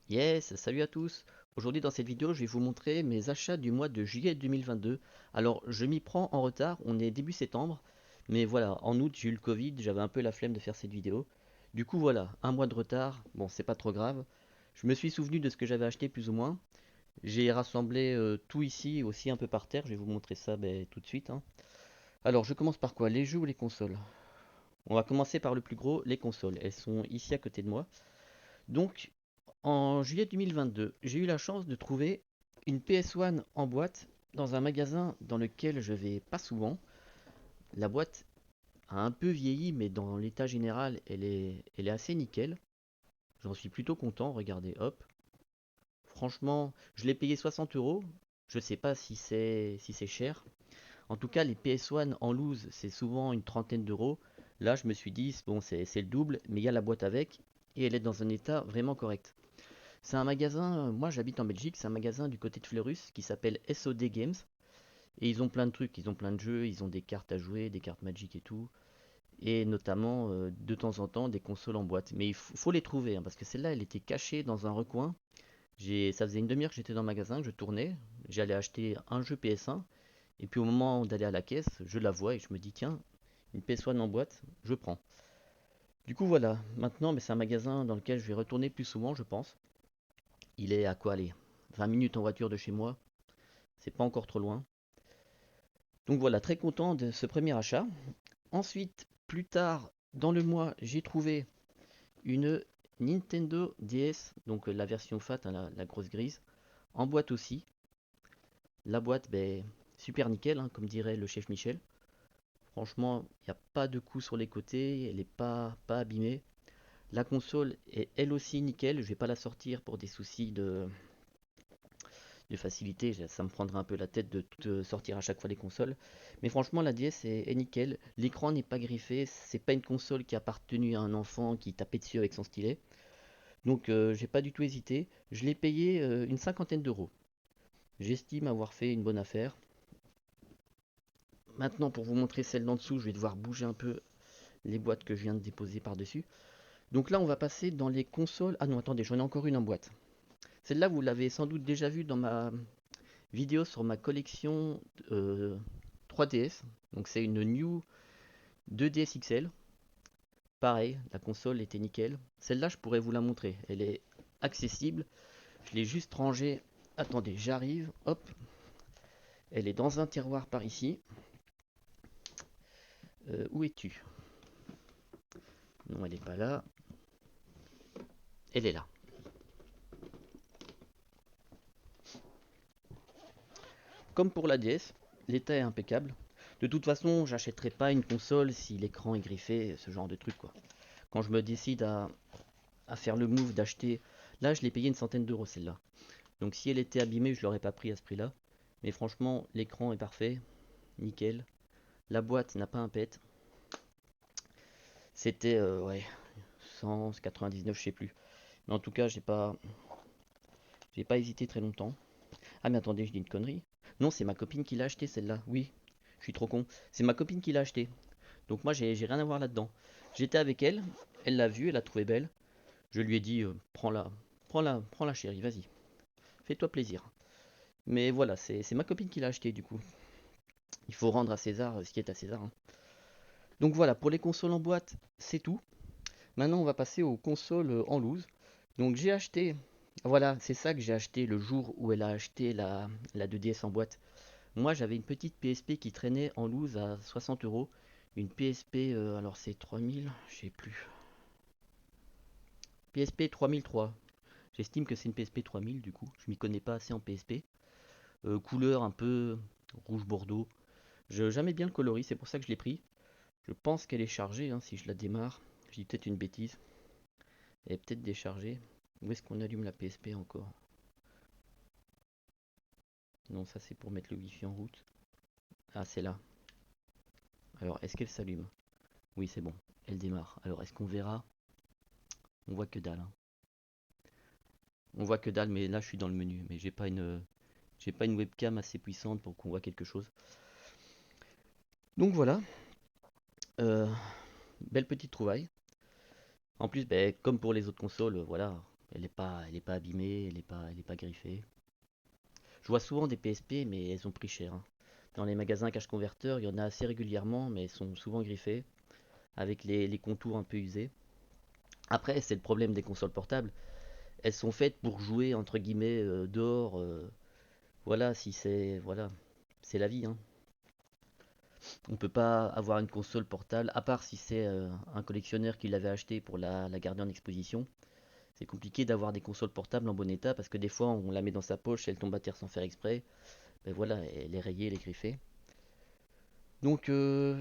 Yes, salut à tous. Aujourd'hui dans cette vidéo, je vais vous montrer mes achats du mois de juillet 2022. Alors, je m'y prends en retard, on est début septembre, mais voilà, en août j'ai eu le Covid, j'avais un peu la flemme de faire cette vidéo. Du coup voilà, un mois de retard, bon c'est pas trop grave. Je me suis souvenu de ce que j'avais acheté plus ou moins. J'ai rassemblé tout ici, aussi un peu par terre, je vais vous montrer ça tout de suite, hein. Alors, je commence par quoi? Les jeux ou les consoles? On va commencer par le plus gros, les consoles. Elles sont ici à côté de moi. Donc, en juillet 2022, j'ai eu la chance de trouver une PS1 en boîte dans un magasin dans lequel je vais pas souvent. La boîte a un peu vieilli, mais dans l'état général, elle est assez nickel. J'en suis plutôt content. Regardez, hop. Franchement, je l'ai payé 60 euros. Je sais pas si c'est cher. En tout cas, les PS1 en loose, c'est souvent une trentaine d'euros. Là, je me suis dit, bon, c'est le double, mais il y a la boîte avec et elle est dans un état vraiment correct. C'est un magasin, moi j'habite en Belgique, c'est un magasin du côté de Fleurus qui s'appelle SOD Games. Et ils ont plein de trucs, ils ont plein de jeux, ils ont des cartes à jouer, des cartes Magic et tout. Et notamment, de temps en temps, des consoles en boîte. Mais il faut les trouver, hein, parce que celle-là, elle était cachée dans un recoin. Ça faisait une demi-heure que j'étais dans le magasin, que je tournais. J'allais acheter un jeu PS1. Et puis au moment d'aller à la caisse, je la vois et je me dis, tiens, une PS1 en boîte, je prends. Du coup voilà, maintenant c'est un magasin dans lequel je vais retourner plus souvent, je pense. Il est à quoi aller 20 minutes en voiture de chez moi, c'est pas encore trop loin. Donc voilà, très content de ce premier achat. Ensuite, plus tard dans le mois, j'ai trouvé une Nintendo DS, donc la version fat, hein, la grosse grise, en boîte aussi. La boîte, super nickel, hein, comme dirait le chef Michel. Franchement, il n'y a pas de coup sur les côtés, elle n'est pas abîmée. La console est elle aussi nickel, je vais pas la sortir pour des soucis de facilité, ça me prendrait un peu la tête de tout sortir à chaque fois les consoles. Mais franchement, la DS est nickel. L'écran n'est pas griffé, c'est pas une console qui a appartenu à un enfant qui tapait dessus avec son stylet. Donc j'ai pas du tout hésité. Je l'ai payé une cinquantaine d'euros. J'estime avoir fait une bonne affaire. Maintenant, pour vous montrer celle d'en dessous, je vais devoir bouger un peu les boîtes que je viens de déposer par-dessus. Donc là, on va passer dans les consoles. Ah non, attendez, j'en ai encore une en boîte. Celle-là, vous l'avez sans doute déjà vue dans ma vidéo sur ma collection 3DS. Donc c'est une New 2DS XL. Pareil, la console était nickel. Celle-là, je pourrais vous la montrer. Elle est accessible. Je l'ai juste rangée. Attendez, j'arrive. Hop. Elle est dans un tiroir par ici. Où es-tu? Non, elle n'est pas là. Elle est là. Comme pour la DS, l'état est impeccable. De toute façon, j'achèterai pas une console si l'écran est griffé, ce genre de truc quoi. Quand je me décide à faire le move d'acheter, là je l'ai payé une centaine d'euros celle-là. Donc si elle était abîmée, je l'aurais pas pris à ce prix-là. Mais franchement, l'écran est parfait, nickel. La boîte n'a pas un pet. C'était ouais 199, je sais plus. Mais en tout cas, j'ai pas hésité très longtemps. Ah mais attendez, je dis une connerie. Non, c'est ma copine qui l'a acheté celle-là. Oui, je suis trop con. C'est ma copine qui l'a acheté. Donc moi, j'ai rien à voir là-dedans. J'étais avec elle, elle l'a vue, elle l'a trouvée belle. Je lui ai dit, prends-la, prends-la chérie, vas-y, fais-toi plaisir. Mais voilà, c'est ma copine qui l'a acheté du coup. Il faut rendre à César ce qui est à César, hein. Donc voilà, pour les consoles en boîte, c'est tout. Maintenant, on va passer aux consoles en loose. Donc j'ai acheté, voilà, c'est ça que j'ai acheté le jour où elle a acheté la 2DS en boîte. Moi, j'avais une petite PSP qui traînait en loose à 60 euros. Une PSP, alors c'est 3000, je sais plus. PSP 3003. J'estime que c'est une PSP 3000 du coup. Je m'y connais pas assez en PSP. Couleur un peu rouge bordeaux. J'aimais bien le coloris, c'est pour ça que je l'ai pris. Je pense qu'elle est chargée, hein, si je la démarre. Je dis peut-être une bêtise. Elle est peut-être déchargée. Où est-ce qu'on allume la PSP encore? Non, ça c'est pour mettre le wifi en route. Ah, c'est là. Alors, est-ce qu'elle s'allume? Oui, c'est bon. Elle démarre. Alors, est-ce qu'on verra? On voit que dalle, hein. On voit que dalle, mais là je suis dans le menu. Mais j'ai pas une webcam assez puissante pour qu'on voit quelque chose. Donc voilà, euh, belle petite trouvaille. En plus, comme pour les autres consoles, voilà, Elle est pas abîmée, elle est pas griffée. Je vois souvent des PSP, mais elles ont pris cher, hein. Dans les magasins cache converteurs, il y en a assez régulièrement, mais elles sont souvent griffées, avec les contours un peu usés. Après, c'est le problème des consoles portables. Elles sont faites pour jouer entre guillemets dehors. Voilà, si c'est voilà, c'est la vie, hein. On peut pas avoir une console portable, à part si c'est un collectionneur qui l'avait acheté pour la garder en exposition. C'est compliqué d'avoir des consoles portables en bon état parce que des fois on la met dans sa poche, elle tombe à terre sans faire exprès. Ben voilà, elle est rayée, elle est griffée. Donc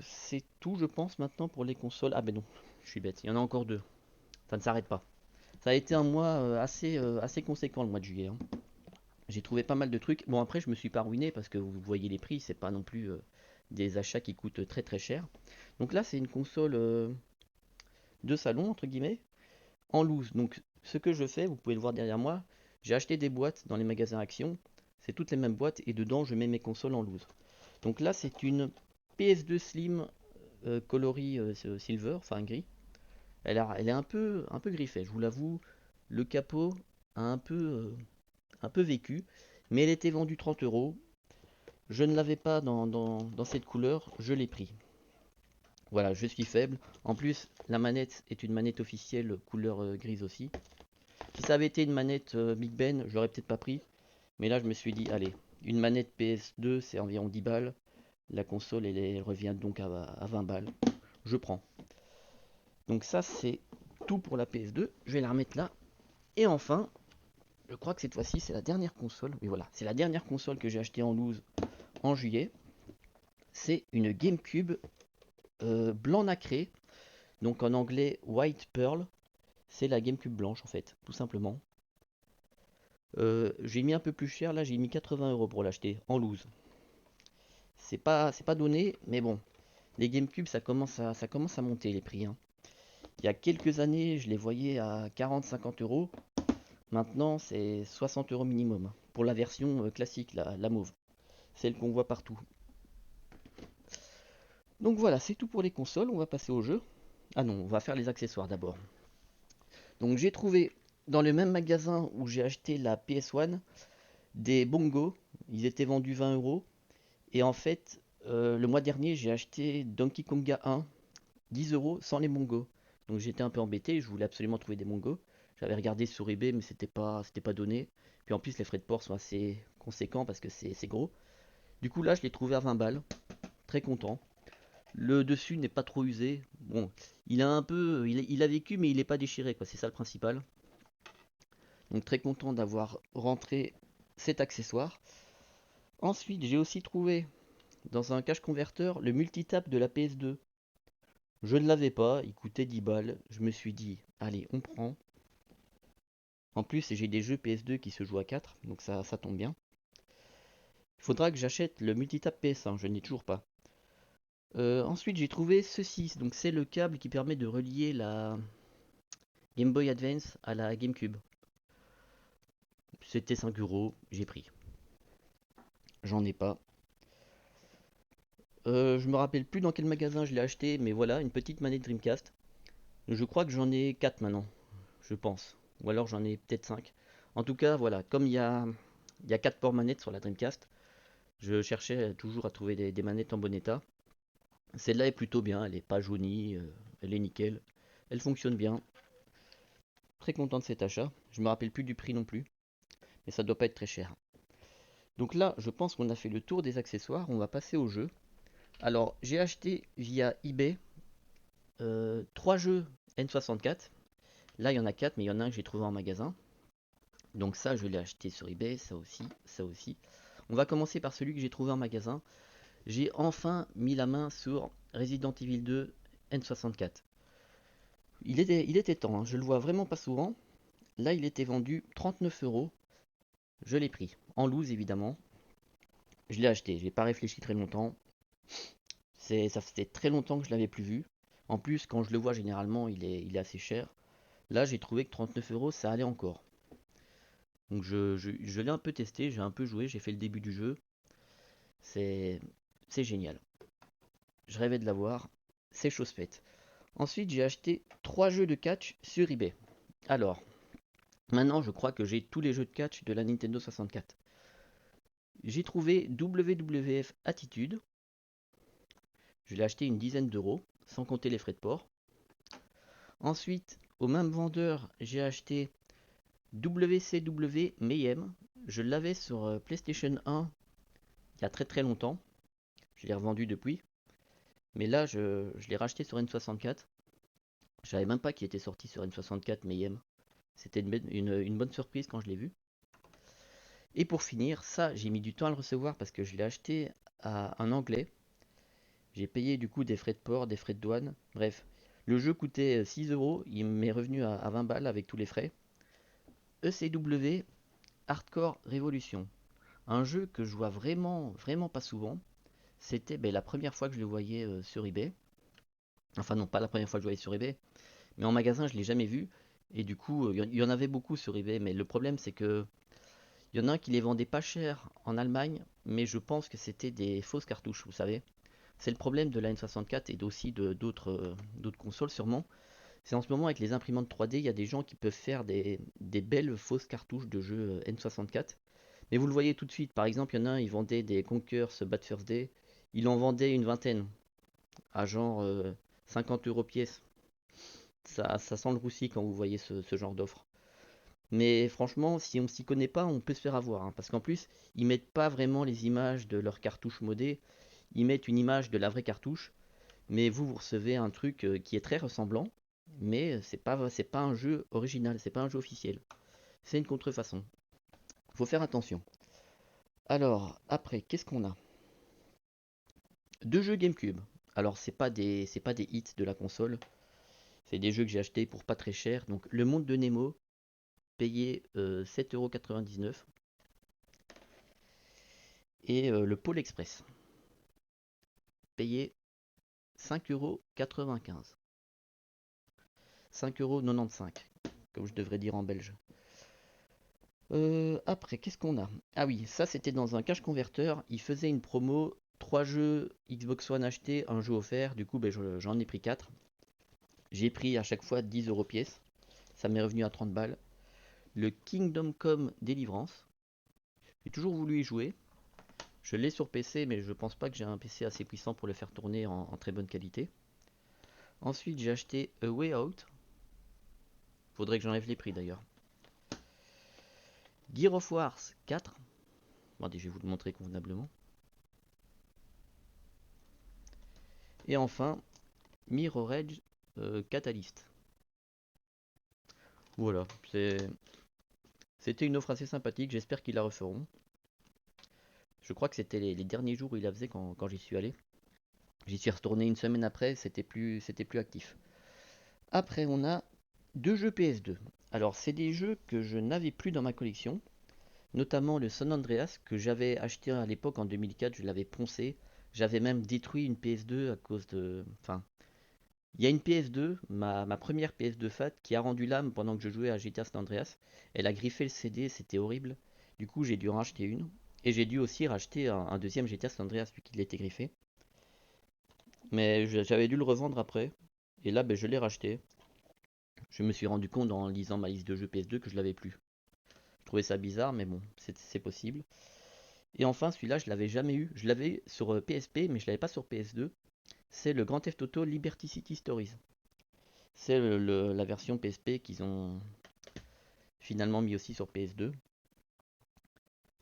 c'est tout, je pense, maintenant pour les consoles. Ah ben non, je suis bête, il y en a encore deux. Ça ne s'arrête pas. Ça a été un mois assez conséquent le mois de juillet, hein. J'ai trouvé pas mal de trucs. Bon, après, je me suis pas ruiné parce que vous voyez les prix, c'est pas non plus des achats qui coûtent très très cher. Donc là, c'est une console de salon, entre guillemets, en loose. Donc, ce que je fais, vous pouvez le voir derrière moi, j'ai acheté des boîtes dans les magasins Action. C'est toutes les mêmes boîtes et dedans, je mets mes consoles en loose. Donc là, c'est une PS2 Slim coloris silver, enfin gris. Elle est un peu griffée, je vous l'avoue. Le capot a un peu vécu, mais elle était vendue 30 euros. Je ne l'avais pas dans cette couleur, je l'ai pris. Voilà, je suis faible. En plus, la manette est une manette officielle couleur grise aussi. Si ça avait été une manette Big Ben, je l'aurais peut-être pas pris. Mais là, je me suis dit, allez, une manette PS2, c'est environ 10 balles. La console, elle revient donc à 20 balles. Je prends. Donc ça, c'est tout pour la PS2. Je vais la remettre là. Et enfin, je crois que cette fois-ci, c'est la dernière console. Oui, voilà, c'est la dernière console que j'ai achetée en loose en juillet. C'est une GameCube blanc nacré. Donc en anglais, White Pearl. C'est la GameCube blanche, en fait, tout simplement. J'ai mis un peu plus cher, là, j'ai mis 80 euros pour l'acheter, en loose. C'est pas donné, mais bon. Les GameCube, ça commence à monter les prix, hein. Il y a quelques années, je les voyais à 40-50 euros. Maintenant, c'est 60 euros minimum, hein, pour la version classique, la mauve. Celle qu'on voit partout. Donc voilà, c'est tout pour les consoles. On va passer au jeu. Ah non, on va faire les accessoires d'abord. Donc j'ai trouvé dans le même magasin où j'ai acheté la PS1 des bongos. Ils étaient vendus 20 euros. Et en fait, le mois dernier, j'ai acheté Donkey Konga 1, 10 euros sans les bongos. Donc j'étais un peu embêté, je voulais absolument trouver des bongos. J'avais regardé sur eBay, mais c'était pas donné. Puis en plus, les frais de port sont assez conséquents parce que c'est gros. Du coup, là, je l'ai trouvé à 20 balles. Très content. Le dessus n'est pas trop usé. Bon, il a un peu, il a vécu, mais il n'est pas déchiré, quoi. C'est ça le principal. Donc très content d'avoir rentré cet accessoire. Ensuite, j'ai aussi trouvé dans un cache converteur le multitap de la PS2. Je ne l'avais pas, il coûtait 10 balles. Je me suis dit, allez, on prend. En plus, j'ai des jeux PS2 qui se jouent à 4, donc ça tombe bien. Il faudra que j'achète le multitap PS1, je n'ai toujours pas. Ensuite, j'ai trouvé ceci. Donc, c'est le câble qui permet de relier la Game Boy Advance à la GameCube. C'était 5 euros, j'ai pris. J'en ai pas. Je me rappelle plus dans quel magasin je l'ai acheté, mais voilà, une petite manette Dreamcast. Je crois que j'en ai 4 maintenant, je pense. Ou alors j'en ai peut-être 5. En tout cas, voilà, comme il y a 4 ports manettes sur la Dreamcast, je cherchais toujours à trouver des manettes en bon état. Celle-là est plutôt bien, elle est pas jaunie, elle est nickel. Elle fonctionne bien. Très content de cet achat. Je me rappelle plus du prix non plus, mais ça doit pas être très cher. Donc là, je pense qu'on a fait le tour des accessoires, on va passer au jeu. Alors, j'ai acheté via eBay 3 jeux N64. Là, il y en a 4, mais il y en a un que j'ai trouvé en magasin. Donc ça, je l'ai acheté sur eBay, ça aussi, ça aussi. On va commencer par celui que j'ai trouvé en magasin. J'ai enfin mis la main sur Resident Evil 2 N64. Il était temps, hein, je le vois vraiment pas souvent. Là, il était vendu 39 euros. Je l'ai pris. En loose, évidemment. Je l'ai acheté, j'ai pas réfléchi très longtemps. Ça faisait très longtemps que je l'avais plus vu. En plus, quand je le vois, généralement, il est assez cher. Là, j'ai trouvé que 39 euros, ça allait encore. Donc, je l'ai un peu testé, j'ai un peu joué, j'ai fait le début du jeu. C'est c'est génial. Je rêvais de l'avoir. C'est chose faite. Ensuite, j'ai acheté 3 jeux de catch sur eBay. Alors, Maintenant, je crois que j'ai tous les jeux de catch de la Nintendo 64. J'ai trouvé WWF Attitude. Je l'ai acheté une dizaine d'euros, sans compter les frais de port. Ensuite, au même vendeur, j'ai acheté WCW Mayhem. Je l'avais sur PlayStation 1 il y a très très longtemps. Je l'ai revendu depuis. Mais là, je l'ai racheté sur N64. Je savais même pas qu'il était sorti sur N64 Mayhem. C'était une bonne surprise quand je l'ai vu. Et pour finir, ça, j'ai mis du temps à le recevoir parce que je l'ai acheté à un anglais. J'ai payé du coup des frais de port, des frais de douane. Bref, le jeu coûtait 6 euros. Il m'est revenu à 20 balles avec tous les frais. ECW Hardcore Revolution. Un jeu que je vois vraiment, vraiment pas souvent. C'était la première fois que je le voyais sur eBay. Enfin non, pas la première fois que je le voyais sur eBay. Mais en magasin, je l'ai jamais vu. Et du coup, il y en avait beaucoup sur eBay. Mais le problème, c'est que il y en a un qui les vendait pas cher en Allemagne. Mais je pense que c'était des fausses cartouches, vous savez. C'est le problème de la N64 et aussi de d'autres consoles sûrement. C'est en ce moment avec les imprimantes 3D, il y a des gens qui peuvent faire des belles fausses cartouches de jeux N64. Mais vous le voyez tout de suite, par exemple, il y en a un, il vendait des Conquers Bad First Day. Il en vendait une vingtaine, à genre 50 euros pièce. Ça sent le roussi quand vous voyez ce genre d'offre. Mais franchement, si on s'y connaît pas, on peut se faire avoir, hein, parce qu'en plus, ils mettent pas vraiment les images de leur cartouche modée. Ils mettent une image de la vraie cartouche. Mais vous recevez un truc qui est très ressemblant, mais c'est pas un jeu original, c'est pas un jeu officiel. C'est une contrefaçon. Faut faire attention. Alors, après, qu'est-ce qu'on a? Deux jeux GameCube. Alors, c'est pas des hits de la console. C'est des jeux que j'ai achetés pour pas très cher. Donc, Le Monde de Nemo, payé 7,99 €. Et le Pôle Express, payé 5,95 €. 5,95 €, comme je devrais dire en belge. Après, qu'est-ce qu'on a? Ah oui, ça c'était dans un cache converteur. Il faisait une promo, 3 jeux Xbox One achetés, un jeu offert. Du coup, j'en ai pris 4. J'ai pris à chaque fois 10 euros pièce. Ça m'est revenu à 30 balles. Le Kingdom Come Deliverance. J'ai toujours voulu y jouer. Je l'ai sur PC, mais je pense pas que j'ai un PC assez puissant pour le faire tourner en très bonne qualité. Ensuite, j'ai acheté A Way Out. Faudrait que j'enlève les prix d'ailleurs. Gear of Wars 4. Attendez, je vais vous le montrer convenablement. Et enfin, Mirror Edge Catalyst. Voilà, c'était une offre assez sympathique, j'espère qu'ils la referont. Je crois que c'était les derniers jours où ils la faisaient quand j'y suis allé. J'y suis retourné une semaine après, c'était plus actif. Après, on a deux jeux PS2. Alors, c'est des jeux que je n'avais plus dans ma collection, notamment le San Andreas que j'avais acheté à l'époque en 2004, je l'avais poncé. J'avais même détruit une PS2 à cause de. Enfin, il y a une PS2, ma première PS2 FAT, qui a rendu l'âme pendant que je jouais à GTA San Andreas. Elle a griffé le CD, c'était horrible. Du coup, j'ai dû en racheter une. Et j'ai dû aussi racheter un deuxième GTA San Andreas vu qu'il était griffé. Mais j'avais dû le revendre après. Et là, je l'ai racheté. Je me suis rendu compte en lisant ma liste de jeux PS2 que je l'avais plus. Je trouvais ça bizarre, mais bon, c'est possible. Et enfin, celui-là, je l'avais jamais eu. Je l'avais sur PSP, mais je l'avais pas sur PS2. C'est le Grand Theft Auto Liberty City Stories. C'est la version PSP qu'ils ont finalement mis aussi sur PS2.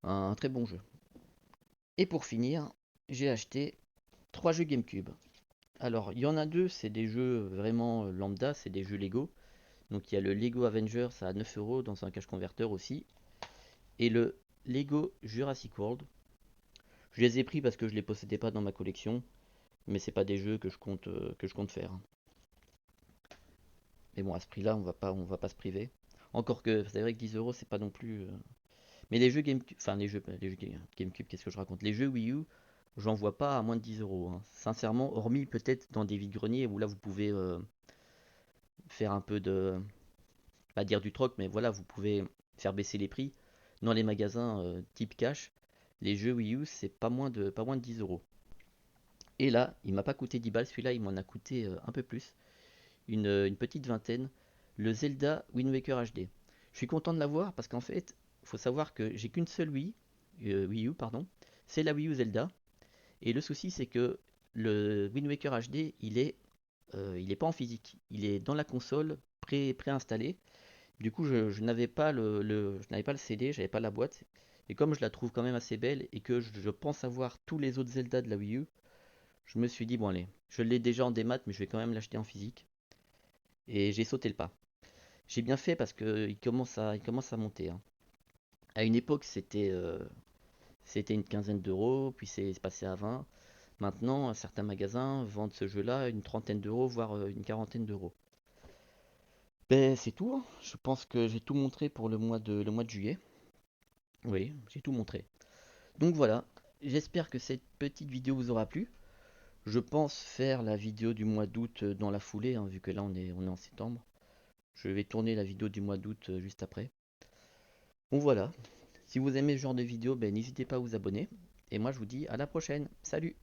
Un très bon jeu. Et pour finir, j'ai acheté 3 jeux GameCube. Alors, il y en a deux, c'est des jeux vraiment lambda, c'est des jeux Lego. Donc, il y a le Lego Avengers à 9 euros dans un cache converteur aussi. Et le Lego Jurassic World. Je les ai pris parce que je les possédais pas dans ma collection. Mais c'est pas des jeux que je compte faire. Mais bon, à ce prix-là, on va pas se priver. Encore que c'est vrai que 10 euros, c'est pas non plus. Mais les jeux GameCube, enfin les jeux GameCube, qu'est-ce que je raconte? Les jeux Wii U, j'en vois pas à moins de 10 euros, hein. Sincèrement, hormis peut-être dans des vides-greniers où là vous pouvez faire un peu de, pas dire du troc, mais voilà, vous pouvez faire baisser les prix. Dans les magasins type cash, les jeux Wii U, c'est pas moins de 10 euros. Et là, il m'a pas coûté 10 balles, celui-là, il m'en a coûté un peu plus, une petite vingtaine. Le Zelda Wind Waker HD. Je suis content de l'avoir parce qu'en fait, il faut savoir que j'ai qu'une seule Wii U, pardon. C'est la Wii U Zelda. Et le souci, c'est que le Wind Waker HD, il est pas en physique. Il est dans la console, préinstallé. Du coup, je n'avais pas je n'avais pas le CD, j'avais pas la boîte. Et comme je la trouve quand même assez belle et que je pense avoir tous les autres Zelda de la Wii U, je me suis dit, bon allez, je l'ai déjà en démat, mais je vais quand même l'acheter en physique. Et j'ai sauté le pas. J'ai bien fait parce il commence à monter, hein. À une époque, c'était une quinzaine d'euros, puis c'est passé à 20. Maintenant, certains magasins vendent ce jeu-là à une trentaine d'euros, voire une quarantaine d'euros. Ben, c'est tout, hein. Je pense que j'ai tout montré pour le mois de juillet. Oui, j'ai tout montré. Donc voilà, j'espère que cette petite vidéo vous aura plu. Je pense faire la vidéo du mois d'août dans la foulée, hein, vu que là on est en septembre. Je vais tourner la vidéo du mois d'août juste après. Bon voilà, si vous aimez ce genre de vidéo, ben, n'hésitez pas à vous abonner. Et moi je vous dis à la prochaine. Salut!